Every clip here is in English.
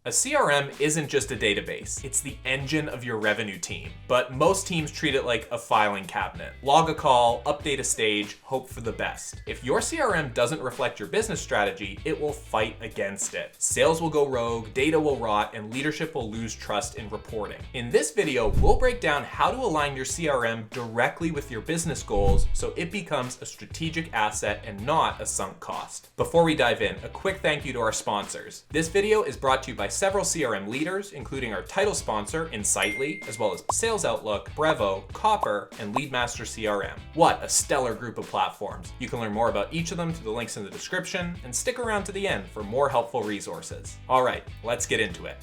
A CRM isn't just a database, it's the engine of your revenue team. But most teams treat it like a filing cabinet. Log a call, update a stage, hope for the best. If your CRM doesn't reflect your business strategy, it will fight against it. Sales will go rogue, data will rot, and leadership will lose trust in reporting. In this video, we'll break down how to align your CRM directly with your business goals so it becomes a strategic asset and not a sunk cost. Before we dive in, a quick thank you to our sponsors. This video is brought to you by several CRM leaders, including our title sponsor, Insightly, as well as Sales Outlook, Brevo, Copper, and Leadmaster CRM. What a stellar group of platforms. You can learn more about each of them through the links in the description, and stick around to the end for more helpful resources. All right, let's get into it.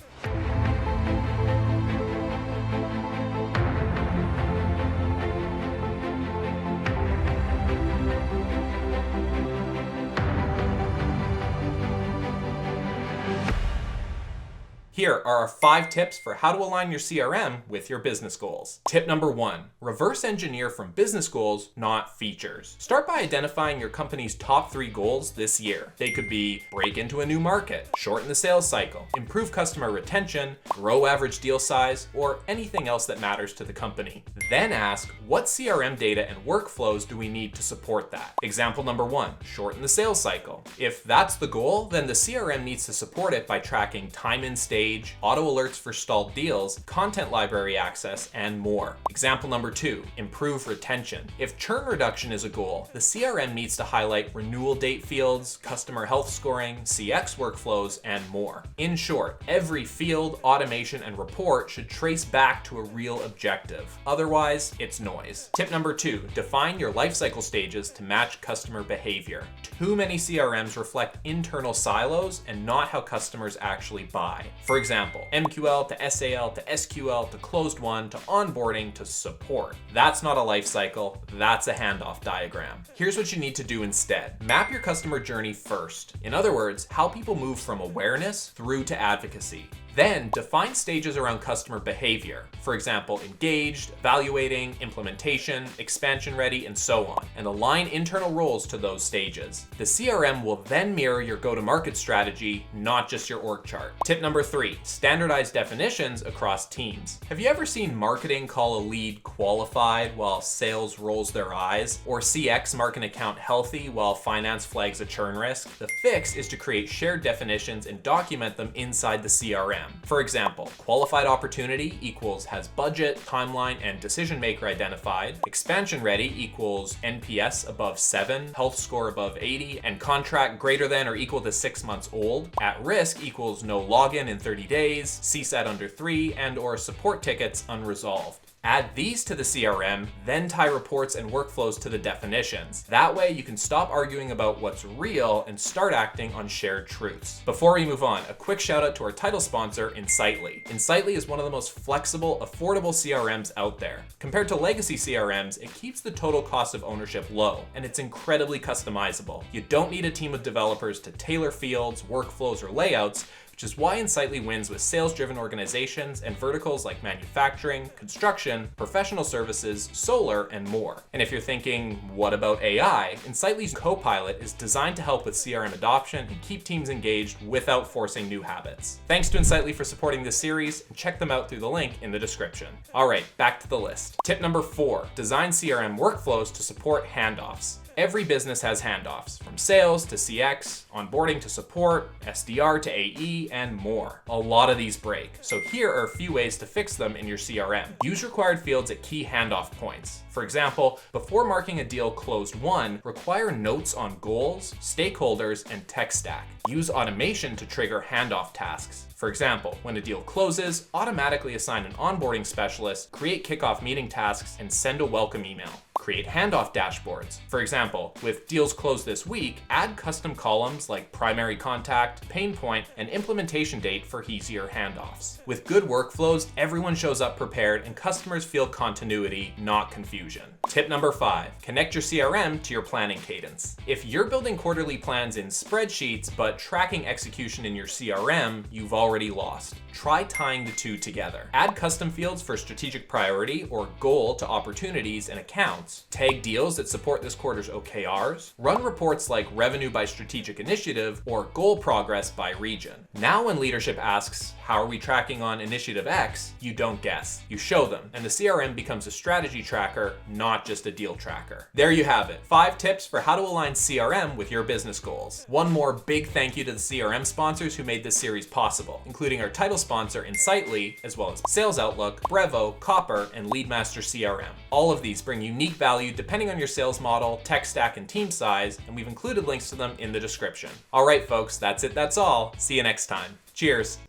Here are our 5 tips for how to align your CRM with your business goals. Tip number 1, reverse engineer from business goals, not features. Start by identifying your company's top 3 goals this year. They could be break into a new market, shorten the sales cycle, improve customer retention, grow average deal size, or anything else that matters to the company. Then ask, what CRM data and workflows do we need to support that? Example number 1, shorten the sales cycle. If that's the goal, then the CRM needs to support it by tracking time in stage, auto alerts for stalled deals, content library access, and more. Example number 2, improve retention. If churn reduction is a goal, the CRM needs to highlight renewal date fields, customer health scoring, CX workflows, and more. In short, every field, automation, and report should trace back to a real objective. Otherwise, it's noise. Tip number 2, define your lifecycle stages to match customer behavior. Too many CRMs reflect internal silos and not how customers actually buy. For example, MQL to SAL to SQL to closed won to onboarding to support. That's not a life cycle, that's a handoff diagram. Here's what you need to do instead. Map your customer journey first. In other words, how people move from awareness through to advocacy. Then define stages around customer behavior. For example, engaged, evaluating, implementation, expansion ready, and so on, and align internal roles to those stages. The CRM will then mirror your go-to-market strategy, not just your org chart. Tip number 3, standardize definitions across teams. Have you ever seen marketing call a lead qualified while sales rolls their eyes? Or CX mark an account healthy while finance flags a churn risk? The fix is to create shared definitions and document them inside the CRM. For example, qualified opportunity equals has budget, timeline, and decision maker identified. Expansion ready equals NPS above 7, health score above 80, and contract greater than or equal to 6 months old. At risk equals no login in 30 days, CSAT under 3, and or support tickets unresolved. Add these to the CRM, then tie reports and workflows to the definitions. That way you can stop arguing about what's real and start acting on shared truths. Before we move on, a quick shout out to our title sponsor, Insightly. Insightly is one of the most flexible, affordable CRMs out there. Compared to legacy CRMs, it keeps the total cost of ownership low, and it's incredibly customizable. You don't need a team of developers to tailor fields, workflows, or layouts, which is why Insightly wins with sales-driven organizations and verticals like manufacturing, construction, professional services, solar, and more. And if you're thinking, what about AI? Insightly's Copilot is designed to help with CRM adoption and keep teams engaged without forcing new habits. Thanks to Insightly for supporting this series, and check them out through the link in the description. All right, back to the list. Tip number 4, design CRM workflows to support handoffs. Every business has handoffs, from sales to CX, onboarding to support, SDR to AE, and more. A lot of these break, so here are a few ways to fix them in your CRM. Use required fields at key handoff points. For example, before marking a deal closed won, require notes on goals, stakeholders, and tech stack. Use automation to trigger handoff tasks. For example, when a deal closes, automatically assign an onboarding specialist, create kickoff meeting tasks, and send a welcome email. Create handoff dashboards. For example, with deals closed this week, add custom columns like primary contact, pain point, and implementation date for easier handoffs. With good workflows, everyone shows up prepared and customers feel continuity, not confusion. Tip number 5, connect your CRM to your planning cadence. If you're building quarterly plans in spreadsheets but tracking execution in your CRM, you've already lost. Try tying the two together. Add custom fields for strategic priority or goal to opportunities and accounts, accounts, tag deals that support this quarter's OKRs, run reports like revenue by strategic initiative or goal progress by region. Now when leadership asks, how are we tracking on initiative X, you don't guess. You show them, and the CRM becomes a strategy tracker, not just a deal tracker. There you have it, 5 tips for how to align CRM with your business goals. One more big thank you to the CRM sponsors who made this series possible, including our title sponsor Insightly, as well as Sales Outlook, Brevo, Copper, and Leadmaster CRM. All of these bring unique value depending on your sales model, tech stack, and team size, and we've included links to them in the description. All right, folks, that's it, that's all. See you next time. Cheers.